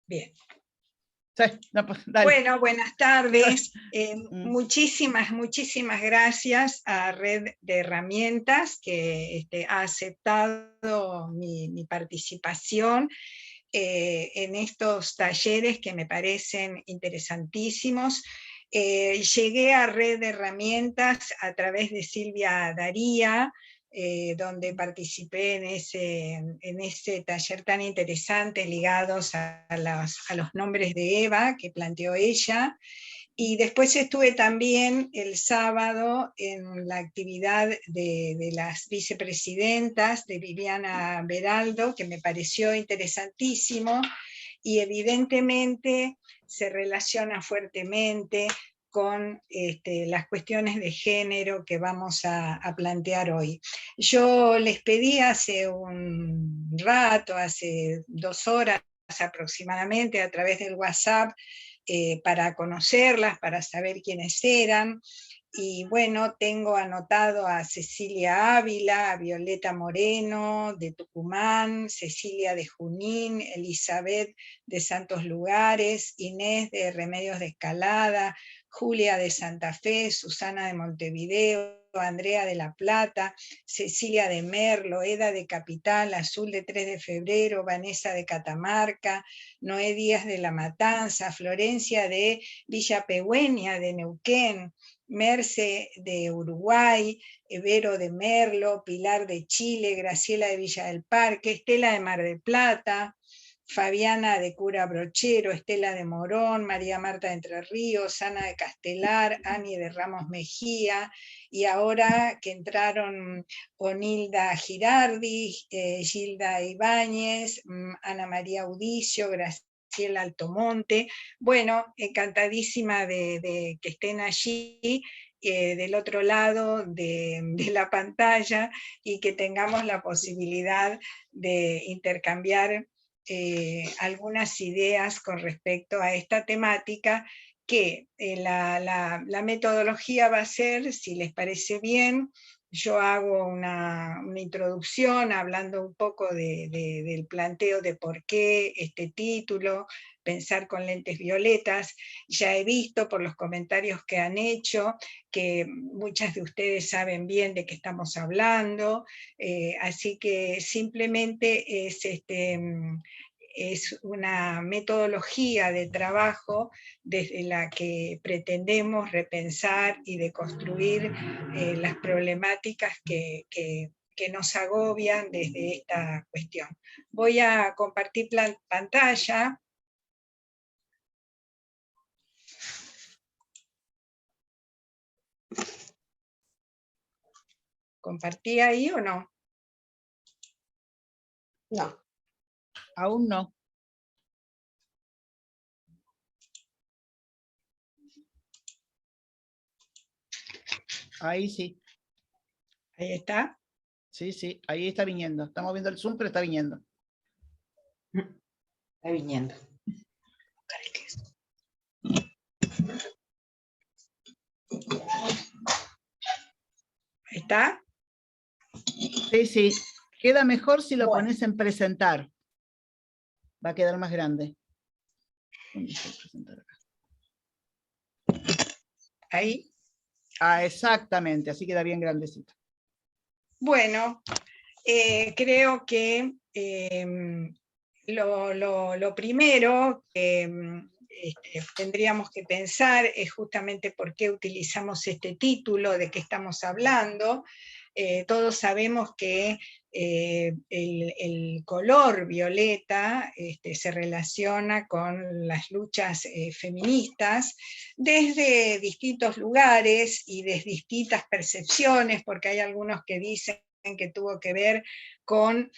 Bien. Sí, no, pues, dale. Bueno, buenas tardes. Mm. Muchísimas gracias a Red de Herramientas que ha aceptado mi participación en estos talleres que me parecen interesantísimos. Llegué a Red de Herramientas a través de Silvia Daría, donde participé en ese taller tan interesante ligados a los nombres de Eva que planteó ella. Y después estuve también el sábado en la actividad de las vicepresidentas de Viviana Beraldo, que me pareció interesantísimo y evidentemente se relaciona fuertemente con las cuestiones de género que vamos a plantear hoy. Yo les pedí hace un rato, hace 2 horas aproximadamente, a través del WhatsApp, para conocerlas, para saber quiénes eran. Y bueno, tengo anotado a Cecilia Ávila, a Violeta Moreno de Tucumán, Cecilia de Junín, Elizabeth de Santos Lugares, Inés de Remedios de Escalada, Julia de Santa Fe, Susana de Montevideo, Andrea de La Plata, Cecilia de Merlo, Eda de Capital, Azul de 3 de Febrero, Vanessa de Catamarca, Noé Díaz de La Matanza, Florencia de Villa Pegüeña de Neuquén, Merce de Uruguay, Vero de Merlo, Pilar de Chile, Graciela de Villa del Parque, Estela de Mar del Plata, Fabiana de Cura Brochero, Estela de Morón, María Marta de Entre Ríos, Ana de Castelar, Ani de Ramos Mejía, y ahora que entraron Onilda Girardi, Gilda Ibáñez, Ana María Udicio, Graciela Altomonte. Bueno, encantadísima de que estén allí, del otro lado de la pantalla, y que tengamos la posibilidad de intercambiar algunas ideas con respecto a esta temática, que la metodología va a ser, si les parece bien, yo hago una introducción hablando un poco del planteo de por qué este título, Pensar con lentes violetas. Ya he visto por los comentarios que han hecho que muchas de ustedes saben bien de qué estamos hablando, así que simplemente es una metodología de trabajo desde la que pretendemos repensar y deconstruir las problemáticas que nos agobian desde esta cuestión. Voy a compartir pantalla. ¿Compartí ahí o no? No. Aún no. Ahí sí. Ahí está. Sí, sí, ahí está viniendo. Estamos viendo el Zoom, pero está viniendo. Está viniendo. ¿Ahí está? Sí, sí. Queda mejor si lo pones en presentar. Va a quedar más grande. Ahí. Ah, exactamente, así queda bien grandecito. Bueno, creo que lo primero que tendríamos que pensar es justamente por qué utilizamos este título, de qué estamos hablando. Todos sabemos que el color violeta se relaciona con las luchas feministas desde distintos lugares y desde distintas percepciones, porque hay algunos que dicen que tuvo que ver con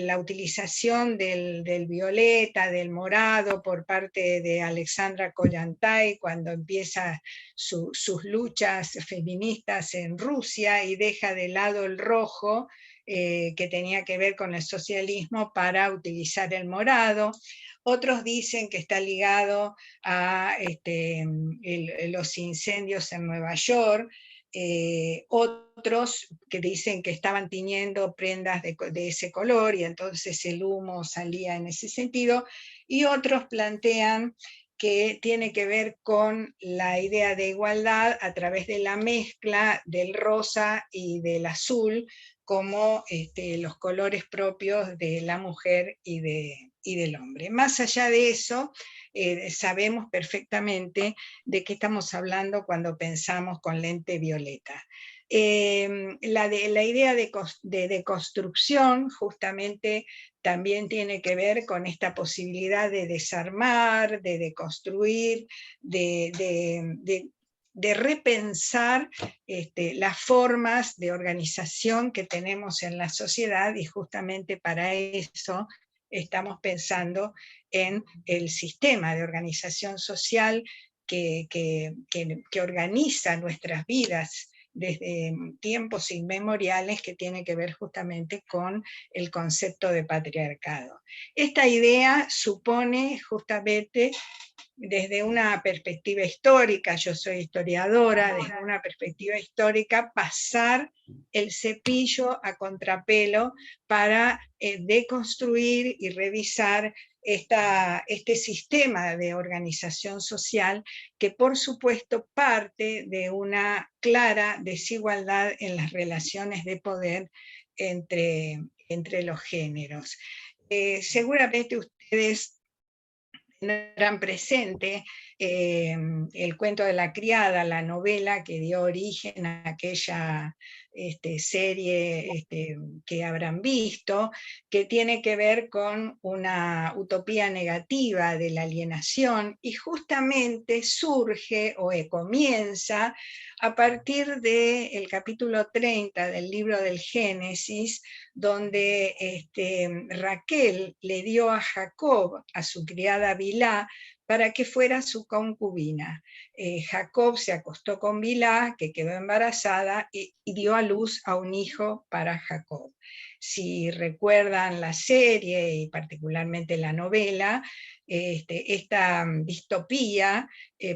la utilización del violeta, del morado, por parte de Alexandra Kollontai, cuando empieza sus luchas feministas en Rusia y deja de lado el rojo, que tenía que ver con el socialismo, para utilizar el morado. Otros dicen que está ligado a los incendios en Nueva York, otros que dicen que estaban tiñendo prendas de ese color y entonces el humo salía en ese sentido, y otros plantean que tiene que ver con la idea de igualdad a través de la mezcla del rosa y del azul como los colores propios de la mujer y del hombre. Más allá de eso, sabemos perfectamente de qué estamos hablando cuando pensamos con lente violeta. La idea de deconstrucción justamente también tiene que ver con esta posibilidad de desarmar, de deconstruir, de repensar las formas de organización que tenemos en la sociedad, y justamente para eso estamos pensando en el sistema de organización social que organiza nuestras vidas desde tiempos inmemoriales, que tiene que ver justamente con el concepto de patriarcado. Esta idea supone justamente, desde una perspectiva histórica, yo soy historiadora, desde una perspectiva histórica, pasar el cepillo a contrapelo para deconstruir y revisar este sistema de organización social, que por supuesto parte de una clara desigualdad en las relaciones de poder entre los géneros. Seguramente ustedes tendrán presente el cuento de la criada, la novela que dio origen a aquella serie que habrán visto, que tiene que ver con una utopía negativa de la alienación, y justamente surge o comienza a partir del capítulo 30 del libro del Génesis, donde Raquel le dio a Jacob, a su criada Bilhá, para que fuera su concubina. Jacob se acostó con Bilhá, que quedó embarazada, y dio a luz a un hijo para Jacob. Si recuerdan la serie y particularmente la novela, esta distopía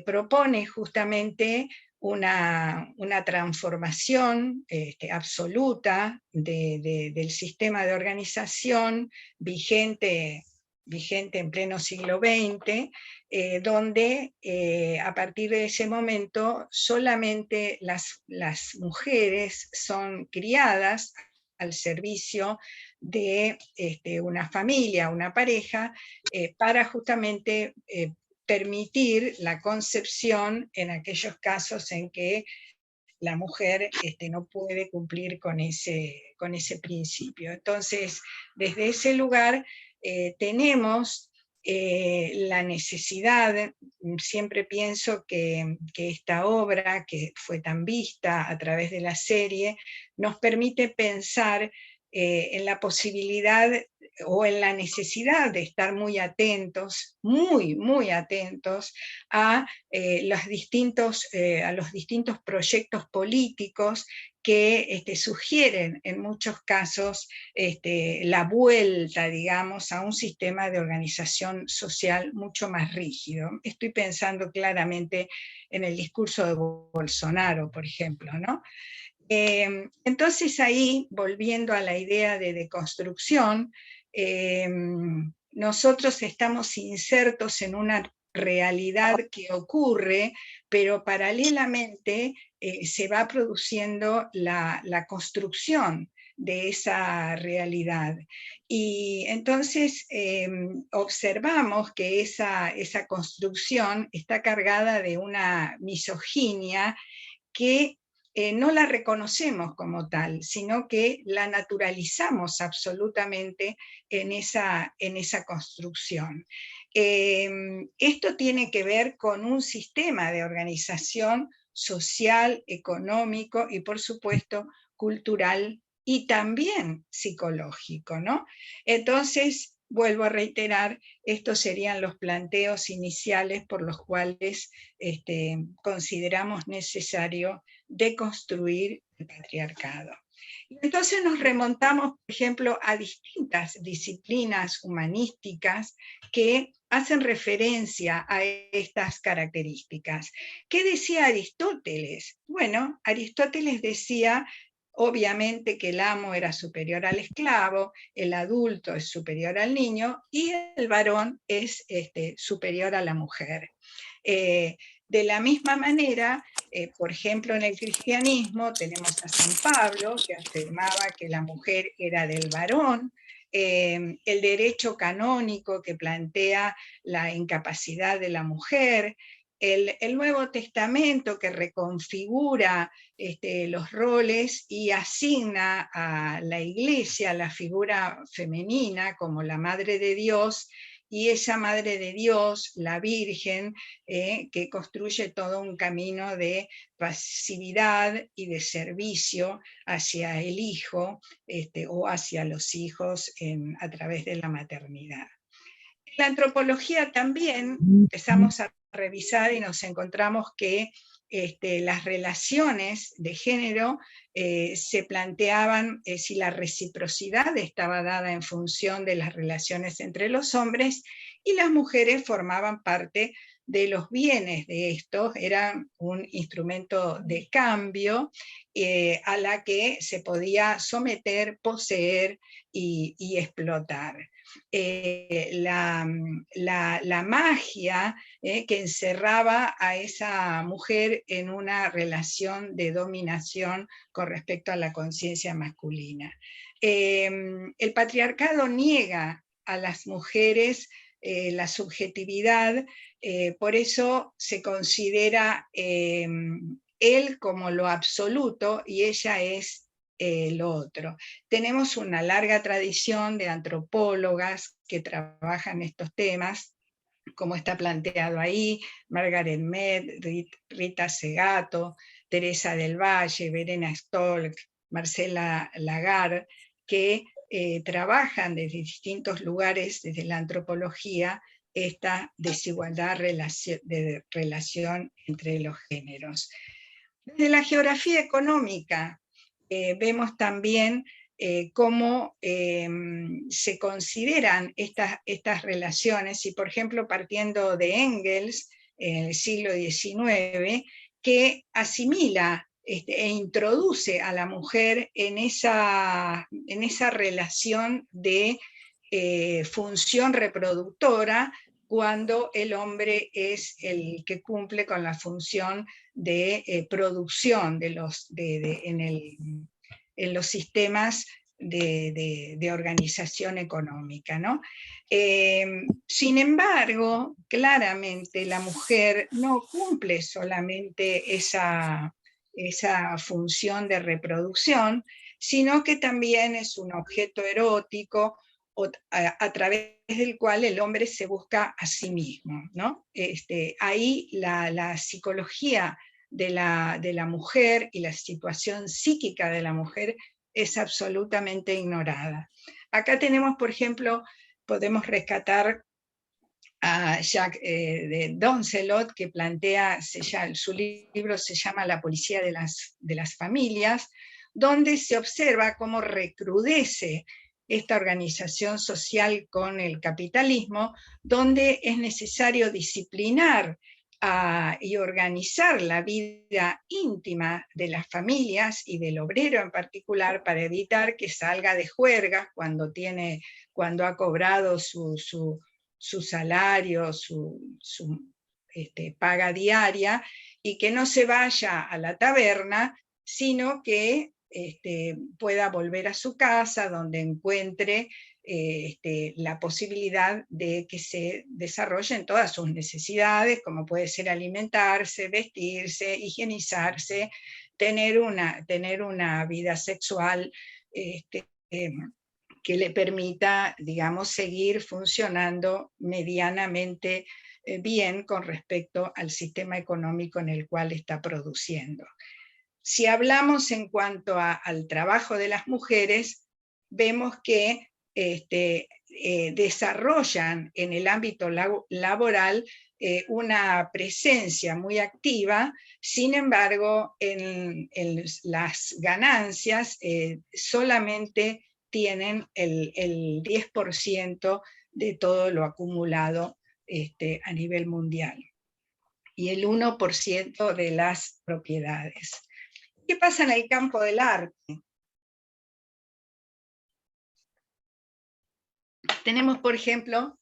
propone justamente una transformación absoluta del sistema de organización vigente en pleno siglo XX, donde a partir de ese momento solamente las mujeres son criadas al servicio de una familia, una pareja, para justamente permitir la concepción en aquellos casos en que la mujer no puede cumplir con ese principio. Entonces, desde ese lugar tenemos la necesidad, siempre pienso que esta obra, que fue tan vista a través de la serie, nos permite pensar en la posibilidad o en la necesidad de estar muy atentos, muy atentos a los distintos proyectos políticos que sugieren en muchos casos la vuelta, digamos, a un sistema de organización social mucho más rígido. Estoy pensando claramente en el discurso de Bolsonaro, por ejemplo, ¿no? Entonces ahí, volviendo a la idea de deconstrucción, nosotros estamos insertos en una realidad que ocurre, pero paralelamente se va produciendo la construcción de esa realidad. Y entonces observamos que esa construcción está cargada de una misoginia que no la reconocemos como tal, sino que la naturalizamos absolutamente en esa construcción. Esto tiene que ver con un sistema de organización social, económico y, por supuesto, cultural y también psicológico, ¿no? Entonces, vuelvo a reiterar, estos serían los planteos iniciales por los cuales consideramos necesario deconstruir el patriarcado. Y entonces nos remontamos, por ejemplo, a distintas disciplinas humanísticas que hacen referencia a estas características. ¿Qué decía Aristóteles? Bueno, Aristóteles decía, obviamente, que el amo era superior al esclavo, el adulto es superior al niño y el varón es superior a la mujer. De la misma manera, por ejemplo, en el cristianismo tenemos a San Pablo, que afirmaba que la mujer era del varón, el derecho canónico que plantea la incapacidad de la mujer, el Nuevo Testamento que reconfigura los roles y asigna a la Iglesia la figura femenina como la Madre de Dios, y esa Madre de Dios, la Virgen, que construye todo un camino de pasividad y de servicio hacia el hijo o hacia los hijos a través de la maternidad. En la antropología también empezamos a revisar y nos encontramos que las relaciones de género se planteaban si la reciprocidad estaba dada en función de las relaciones entre los hombres, y las mujeres formaban parte de los bienes de estos, eran un instrumento de cambio a la que se podía someter, poseer y explotar. La magia que encerraba a esa mujer en una relación de dominación con respecto a la conciencia masculina. El patriarcado niega a las mujeres la subjetividad, por eso se considera él como lo absoluto y ella es lo otro. Tenemos una larga tradición de antropólogas que trabajan estos temas, como está planteado ahí, Margaret Mead, Rita Segato, Teresa del Valle, Verena Stolk, Marcela Lagarde, que trabajan desde distintos lugares, desde la antropología, esta desigualdad de relación entre los géneros. Desde la geografía económica, vemos también cómo se consideran estas relaciones, y por ejemplo partiendo de Engels, en el siglo XIX, que asimila e introduce a la mujer en esa relación de función reproductora, cuando el hombre es el que cumple con la función de producción en los sistemas de organización económica, ¿no? Sin embargo, claramente la mujer no cumple solamente esa función de reproducción, sino que también es un objeto erótico a través del cual el hombre se busca a sí mismo, ¿no? Ahí la psicología de la mujer y la situación psíquica de la mujer es absolutamente ignorada. Acá tenemos, por ejemplo, podemos rescatar a Jacques de Doncelot, que plantea, su libro se llama La policía de las familias, donde se observa cómo recrudece esta organización social con el capitalismo, donde es necesario disciplinar y organizar la vida íntima de las familias y del obrero en particular, para evitar que salga de juerga cuando ha cobrado su salario, su paga diaria, y que no se vaya a la taberna, sino que pueda volver a su casa, donde encuentre la posibilidad de que se desarrollen todas sus necesidades, como puede ser alimentarse, vestirse, higienizarse, tener una vida sexual que le permita, digamos, seguir funcionando medianamente bien con respecto al sistema económico en el cual está produciendo. Si hablamos en cuanto al trabajo de las mujeres, vemos que desarrollan en el ámbito laboral una presencia muy activa. Sin embargo, en las ganancias solamente tienen el 10% de todo lo acumulado a nivel mundial, y el 1% de las propiedades. ¿Qué pasa en el campo del arte? Tenemos, por ejemplo,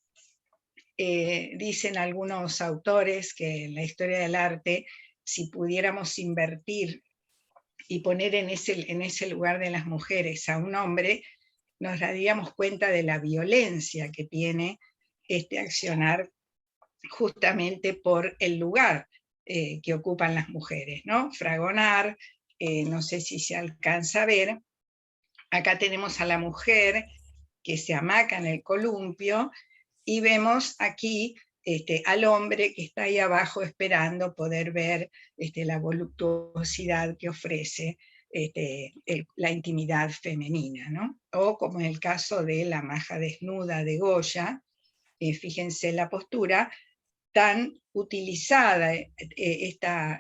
dicen algunos autores que en la historia del arte, si pudiéramos invertir y poner en ese lugar de las mujeres a un hombre, nos daríamos cuenta de la violencia que tiene este accionar justamente por el lugar que ocupan las mujeres, ¿no? Fragonar, no sé si se alcanza a ver, acá tenemos a la mujer que se hamaca en el columpio, y vemos aquí al hombre que está ahí abajo esperando poder ver la voluptuosidad que ofrece la intimidad femenina, ¿no? O como en el caso de la maja desnuda de Goya, fíjense la postura tan utilizada, esta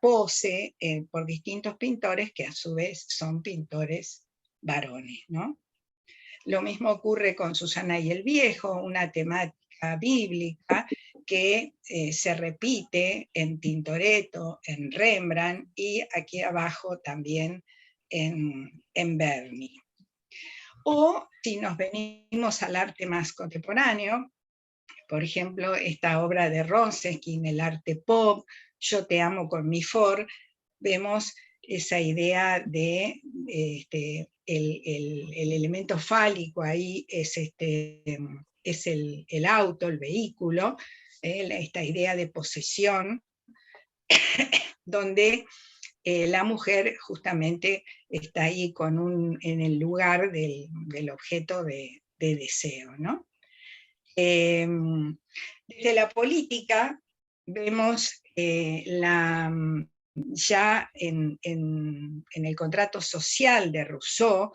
pose por distintos pintores que a su vez son pintores varones, ¿no? Lo mismo ocurre con Susana y el Viejo, una temática bíblica que se repite en Tintoretto, en Rembrandt, y aquí abajo también en Berni. O si nos venimos al arte más contemporáneo, por ejemplo, esta obra de Ronskin, el arte pop, Yo te amo con mi Ford, vemos esa idea de el elemento fálico ahí es el auto, el vehículo, esta idea de posesión, donde la mujer justamente está ahí en el lugar del objeto de deseo, ¿no? Desde la política vemos ya en el contrato social de Rousseau,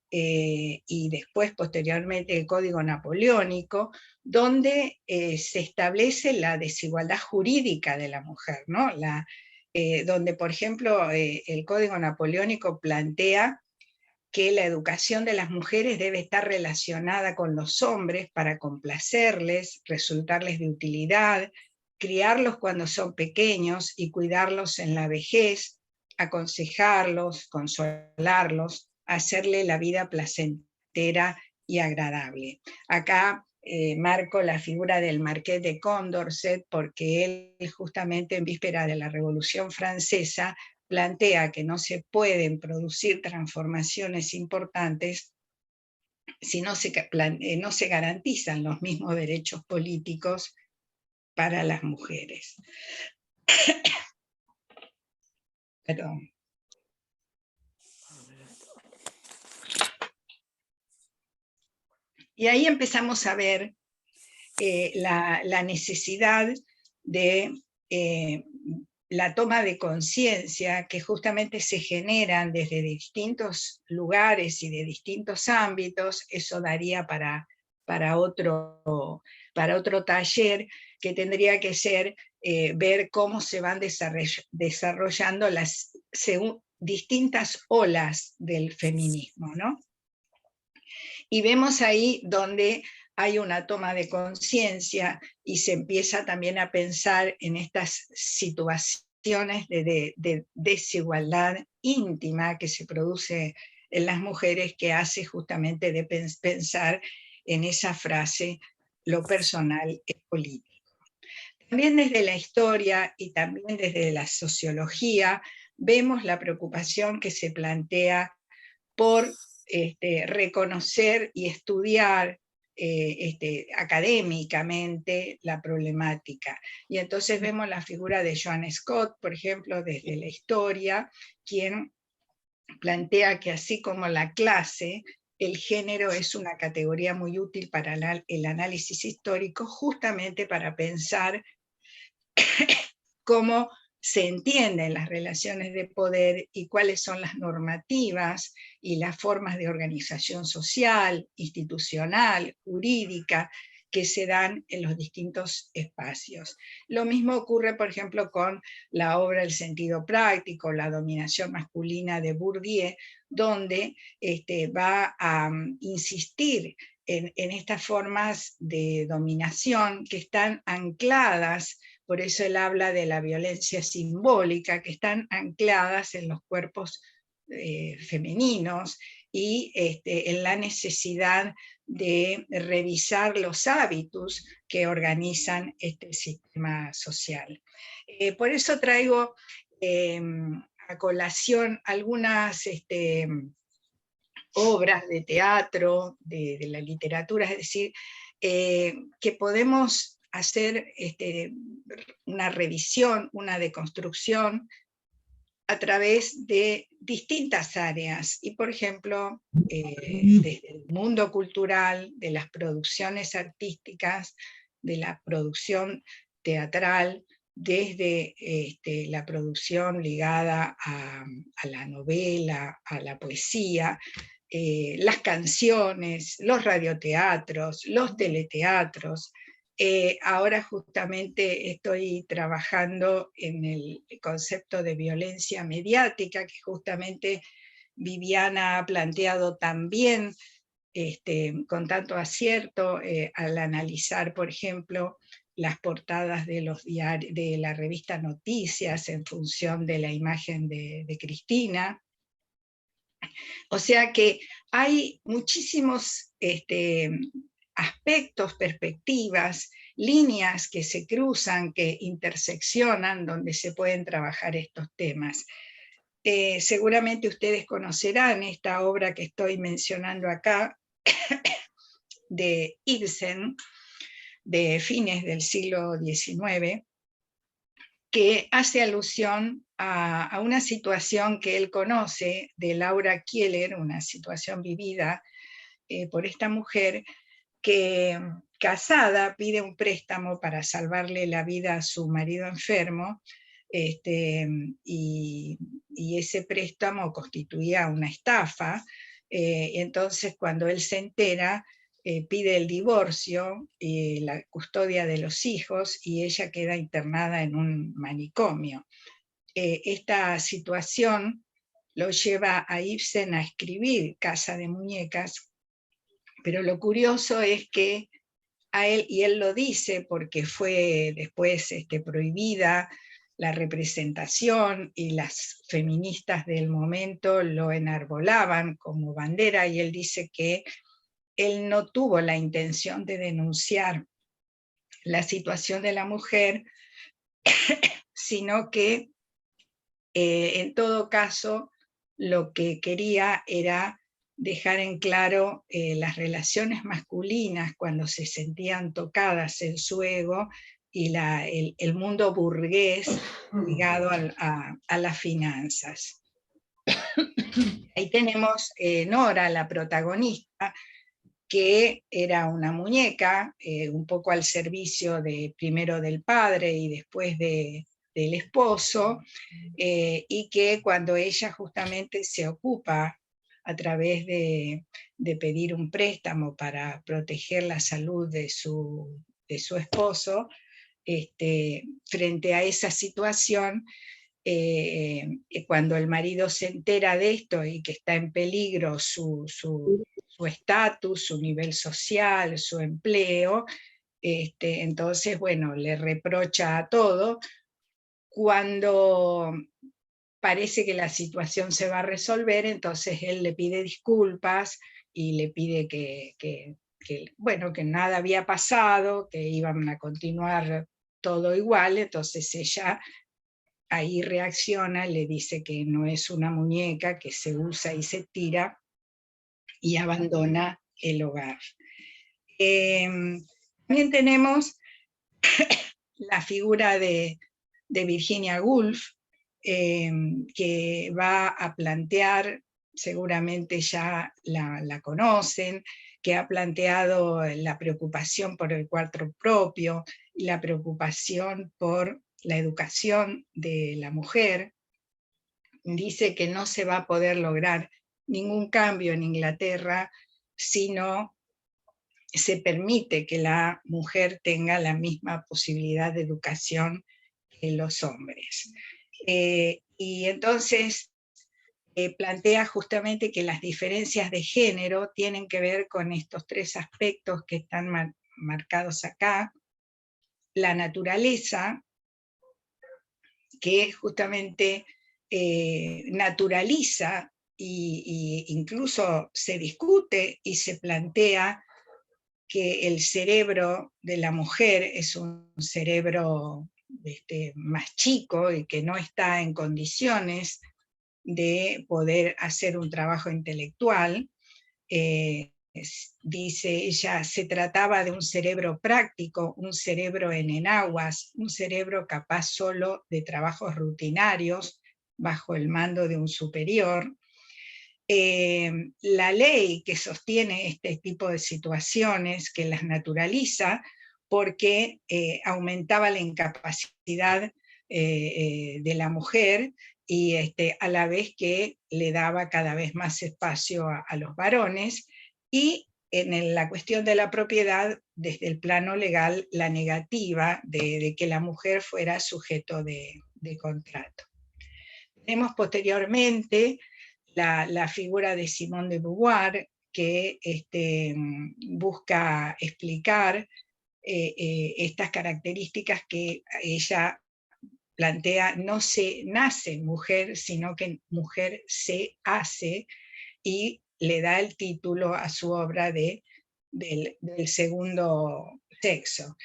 y después posteriormente el Código Napoleónico, donde se establece la desigualdad jurídica de la mujer, ¿no? Donde, por ejemplo, el Código Napoleónico plantea que la educación de las mujeres debe estar relacionada con los hombres para complacerles, resultarles de utilidad, criarlos cuando son pequeños y cuidarlos en la vejez, aconsejarlos, consolarlos, hacerle la vida placentera y agradable. Acá marco la figura del Marqués de Condorcet, porque él justamente en víspera de la Revolución Francesa plantea que no se pueden producir transformaciones importantes si no se garantizan los mismos derechos políticos para las mujeres. Perdón. Y ahí empezamos a ver la necesidad de la toma de conciencia que justamente se generan desde distintos lugares y de distintos ámbitos. Eso daría para otro taller, que tendría que ser ver cómo se van desarrollando las distintas olas del feminismo, ¿no? Y vemos ahí donde hay una toma de conciencia y se empieza también a pensar en estas situaciones de desigualdad íntima que se produce en las mujeres, que hace justamente de pensar en esa frase, lo personal es político. También desde la historia y también desde la sociología vemos la preocupación que se plantea por reconocer y estudiar académicamente la problemática. Y entonces vemos la figura de Joan Scott, por ejemplo, desde la historia, quien plantea que así como la clase, el género es una categoría muy útil para el análisis histórico, justamente para pensar cómo se entienden las relaciones de poder y cuáles son las normativas y las formas de organización social, institucional, jurídica, que se dan en los distintos espacios. Lo mismo ocurre, por ejemplo, con la obra El sentido práctico, la dominación masculina de Bourdieu, donde va a insistir en estas formas de dominación que están ancladas, por eso él habla de la violencia simbólica, que están ancladas en los cuerpos femeninos y en la necesidad de revisar los hábitos que organizan este sistema social. Por eso traigo a colación algunas obras de teatro, de la literatura, es decir, que podemos hacer una revisión, una deconstrucción a través de distintas áreas. Y, por ejemplo, desde el mundo cultural, de las producciones artísticas, de la producción teatral, desde la producción ligada a la novela, a la poesía, las canciones, los radioteatros, los teleteatros. Ahora justamente estoy trabajando en el concepto de violencia mediática, que justamente Viviana ha planteado también con tanto acierto al analizar, por ejemplo, las portadas de los diarios, de la revista Noticias en función de la imagen de Cristina. O sea que hay muchísimos aspectos, perspectivas, líneas que se cruzan, que interseccionan, donde se pueden trabajar estos temas. Seguramente ustedes conocerán esta obra que estoy mencionando acá, de Ibsen, de fines del siglo XIX, que hace alusión a una situación que él conoce de Laura Kieler, una situación vivida por esta mujer que, casada, pide un préstamo para salvarle la vida a su marido enfermo, y ese préstamo constituía una estafa. Entonces, cuando él se entera, pide el divorcio y la custodia de los hijos, y ella queda internada en un manicomio. Esta situación lo lleva a Ibsen a escribir Casa de Muñecas, pero lo curioso es que a él, y él lo dice porque fue después prohibida la representación y las feministas del momento lo enarbolaban como bandera, y él dice que él no tuvo la intención de denunciar la situación de la mujer, sino que en todo caso lo que quería era dejar en claro las relaciones masculinas cuando se sentían tocadas en su ego, y el mundo burgués ligado a las finanzas. Ahí tenemos Nora, la protagonista, que era una muñeca, un poco al servicio primero del padre y después del esposo, y que cuando ella justamente se ocupa a través de pedir un préstamo para proteger la salud de su esposo, frente a esa situación, cuando el marido se entera de esto y que está en peligro su estatus, su nivel social, su empleo, entonces, bueno, le reprocha a todo. Cuando parece que la situación se va a resolver, entonces él le pide disculpas y le pide que nada había pasado, que iban a continuar todo igual. Entonces ella ahí reacciona, le dice que no es una muñeca, que se usa y se tira, y abandona el hogar. También tenemos la figura de Virginia Woolf, que va a plantear, seguramente ya la conocen, que ha planteado la preocupación por el cuarto propio, la preocupación por la educación de la mujer, dice que no se va a poder lograr ningún cambio en Inglaterra si no se permite que la mujer tenga la misma posibilidad de educación que los hombres. Y entonces plantea justamente que las diferencias de género tienen que ver con estos tres aspectos que están marcados acá: la naturaleza, que justamente naturaliza e incluso se discute y se plantea que el cerebro de la mujer es un cerebro más chico y que no está en condiciones de poder hacer un trabajo intelectual. Dice ella, se trataba de un cerebro práctico, un cerebro en enaguas, un cerebro capaz solo de trabajos rutinarios bajo el mando de un superior. La ley que sostiene este tipo de situaciones, que las naturaliza, porque aumentaba la incapacidad de la mujer y a la vez que le daba cada vez más espacio a los varones, y en la cuestión de la propiedad, desde el plano legal, la negativa de que la mujer fuera sujeto de contrato. Tenemos posteriormente la figura de Simone de Beauvoir, que busca explicar estas características que ella plantea: no se nace mujer, sino que mujer se hace, y le da el título a su obra del segundo sexo.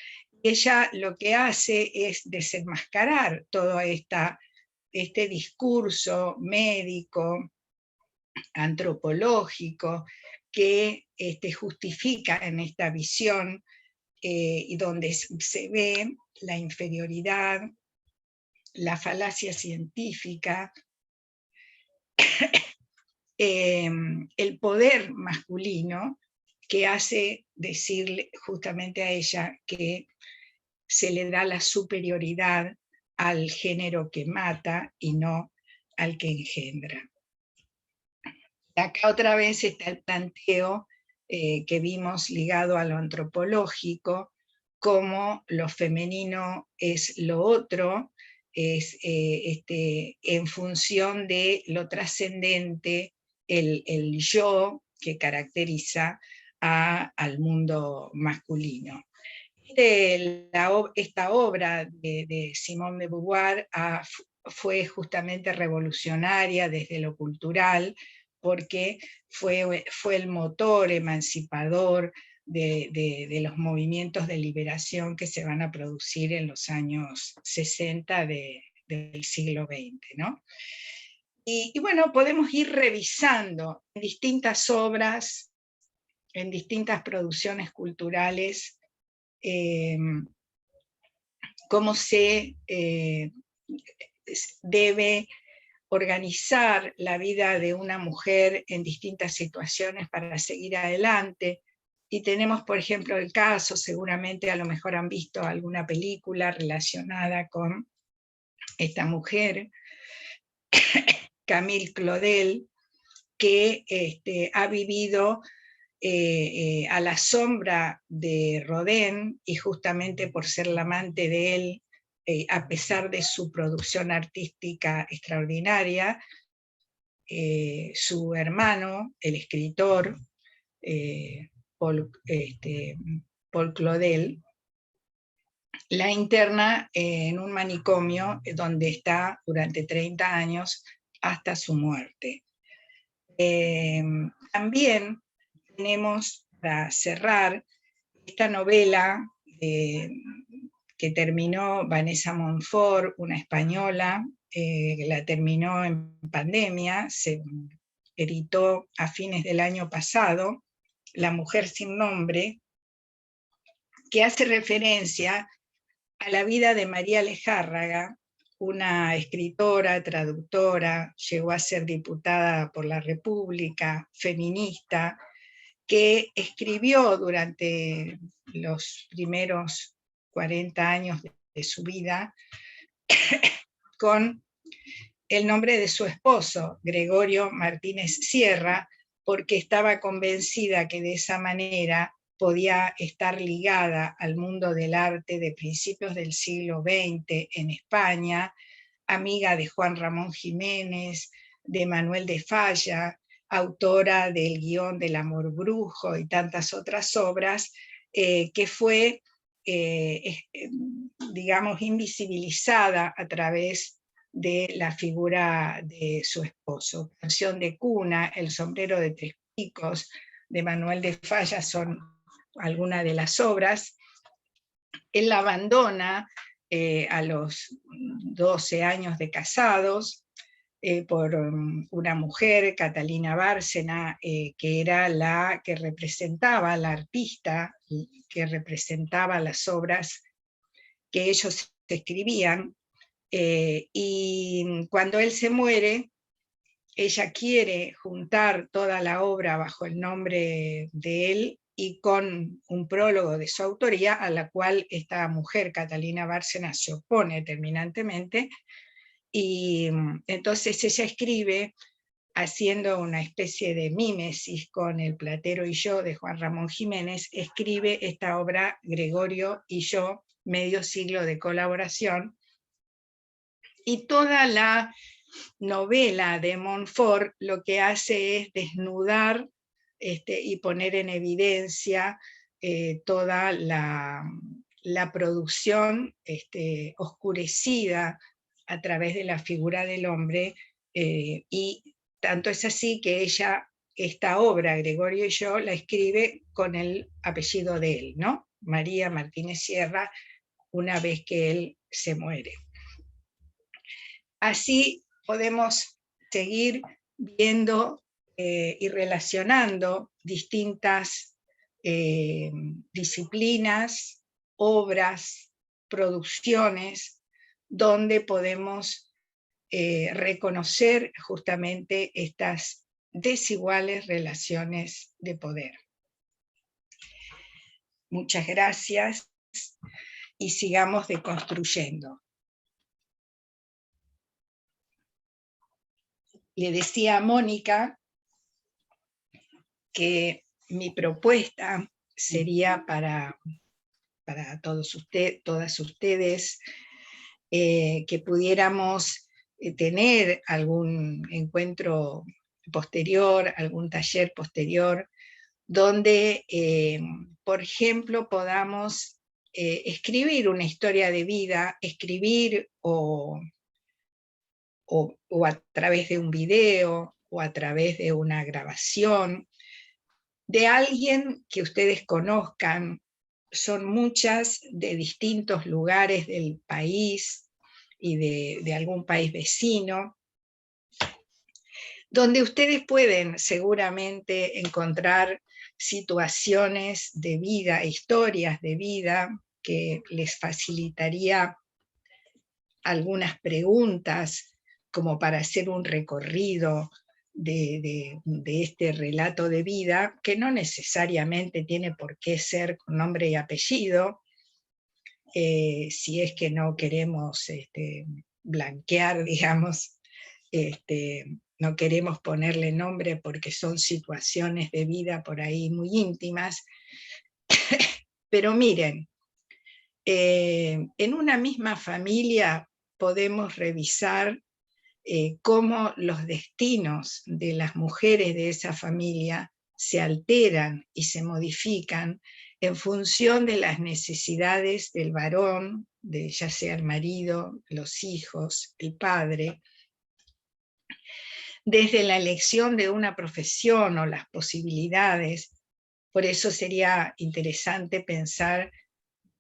Ella lo que hace es desenmascarar todo este discurso médico, antropológico, que justifica en esta visión y donde se ve la inferioridad, la falacia científica, el poder masculino, que hace decirle justamente a ella que se le da la superioridad al género que mata y no al que engendra. Acá otra vez está el planteo que vimos ligado a lo antropológico, como lo femenino es lo otro, es en función de lo trascendente, el yo que caracteriza al mundo masculino. Esta obra de Simone de Beauvoir fue justamente revolucionaria desde lo cultural, porque fue el motor emancipador de los movimientos de liberación que se van a producir en los años 60 del siglo XX, ¿no? Y bueno, podemos ir revisando en distintas obras, en distintas producciones culturales, cómo se debe organizar la vida de una mujer en distintas situaciones para seguir adelante. Y tenemos, por ejemplo, el caso, seguramente a lo mejor han visto alguna película relacionada con esta mujer, Camille Claudel, que ha vivido a la sombra de Rodin, y justamente por ser la amante de él, a pesar de su producción artística extraordinaria, su hermano, el escritor Paul Claudel, la interna en un manicomio donde está durante 30 años hasta su muerte. También tenemos, para cerrar, esta novela que terminó Vanessa Montfort, una española, la terminó en pandemia, se editó a fines del año pasado, La mujer sin nombre, que hace referencia a la vida de María Lejárraga, una escritora, traductora, llegó a ser diputada por la República, feminista, que escribió durante los primeros 40 años de su vida con el nombre de su esposo, Gregorio Martínez Sierra, porque estaba convencida que de esa manera podía estar ligada al mundo del arte de principios del siglo XX en España, amiga de Juan Ramón Jiménez, de Manuel de Falla, autora del guión del Amor Brujo y tantas otras obras, que fue, digamos, invisibilizada a través de la figura de su esposo. Canción de cuna, El sombrero de tres picos, de Manuel de Falla, son algunas de las obras. Él la abandona a los 12 años de casados por una mujer, Catalina Bárcena, que era la que representaba, la artista que representaba las obras que ellos escribían. Y cuando él se muere, ella quiere juntar toda la obra bajo el nombre de él y con un prólogo de su autoría, a la cual esta mujer, Catalina Bárcena, se opone terminantemente, y entonces ella escribe, haciendo una especie de mímesis con El platero y yo, de Juan Ramón Jiménez, escribe esta obra, Gregorio y yo, medio siglo de colaboración, y toda la novela de Montfort lo que hace es desnudar y poner en evidencia toda la producción oscurecida a través de la figura del hombre, y tanto es así que ella, esta obra, Gregorio y yo, la escribe con el apellido de él, ¿no? María Martínez Sierra, una vez que él se muere. Así podemos seguir viendo y relacionando distintas disciplinas, obras, producciones, donde podemos reconocer justamente estas desiguales relaciones de poder. Muchas gracias y sigamos deconstruyendo. Le decía a Mónica que mi propuesta sería para todas ustedes, que pudiéramos tener algún encuentro posterior, algún taller posterior, donde, por ejemplo, podamos escribir una historia de vida, escribir o a través de un video, o a través de una grabación, de alguien que ustedes conozcan. Son muchas, de distintos lugares del país y de algún país vecino, donde ustedes pueden seguramente encontrar situaciones de vida, historias de vida, que les facilitaría algunas preguntas como para hacer un recorrido de este relato de vida, que no necesariamente tiene por qué ser con nombre y apellido, si es que no queremos blanquear, digamos, no queremos ponerle nombre porque son situaciones de vida por ahí muy íntimas. Pero miren, en una misma familia podemos revisar cómo los destinos de las mujeres de esa familia se alteran y se modifican en función de las necesidades del varón, de ya sea el marido, los hijos, el padre, desde la elección de una profesión o las posibilidades. Por eso sería interesante pensar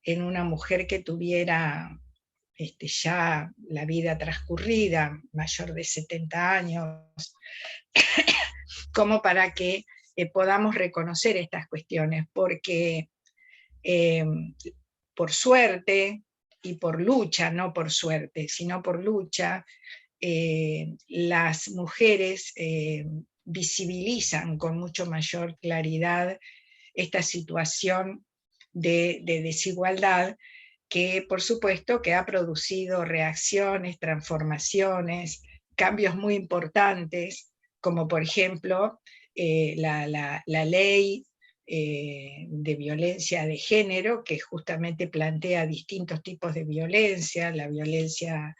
en una mujer que tuviera ya la vida transcurrida, mayor de 70 años, como para que podamos reconocer estas cuestiones, porque por suerte y por lucha, no por suerte, sino por lucha, las mujeres visibilizan con mucho mayor claridad esta situación de desigualdad, que por supuesto que ha producido reacciones, transformaciones, cambios muy importantes, como por ejemplo la ley de violencia de género, que justamente plantea distintos tipos de violencia, la violencia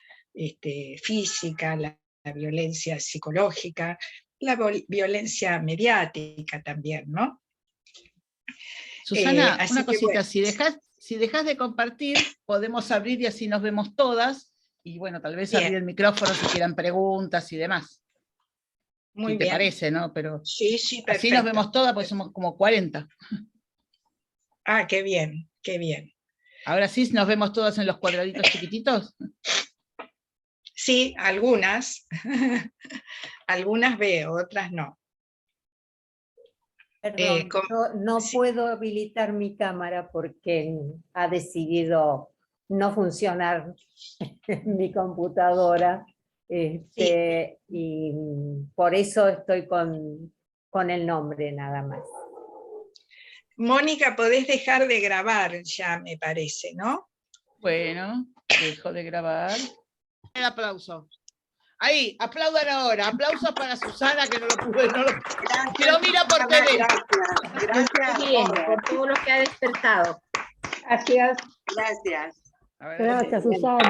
física, la violencia psicológica, la violencia mediática también, ¿no? Susana, Así una que, cosita, bueno, si dejas de compartir, podemos abrir y así nos vemos todas, y bueno, tal vez abrir bien, el micrófono si quieran preguntas y demás, muy si te bien. parece, ¿no? Pero Sí, sí, así nos perfecto. vemos todas, porque somos como 40. Ah, qué bien, qué bien. Ahora sí nos vemos todas en los cuadraditos chiquititos. Sí, algunas, algunas veo, otras no. Perdón, no sí, puedo habilitar mi cámara porque ha decidido no funcionar mi computadora. sí. Y por eso estoy con el nombre nada más. Mónica, podés dejar de grabar ya, me parece, ¿no? Bueno, dejo de grabar. El aplauso. Ahí, aplaudan ahora. Aplausos para Susana, que no lo pude, que lo mira por tele. Gracias por todo lo que ha despertado. Gracias. Gracias. A ver, Gracias, Susana.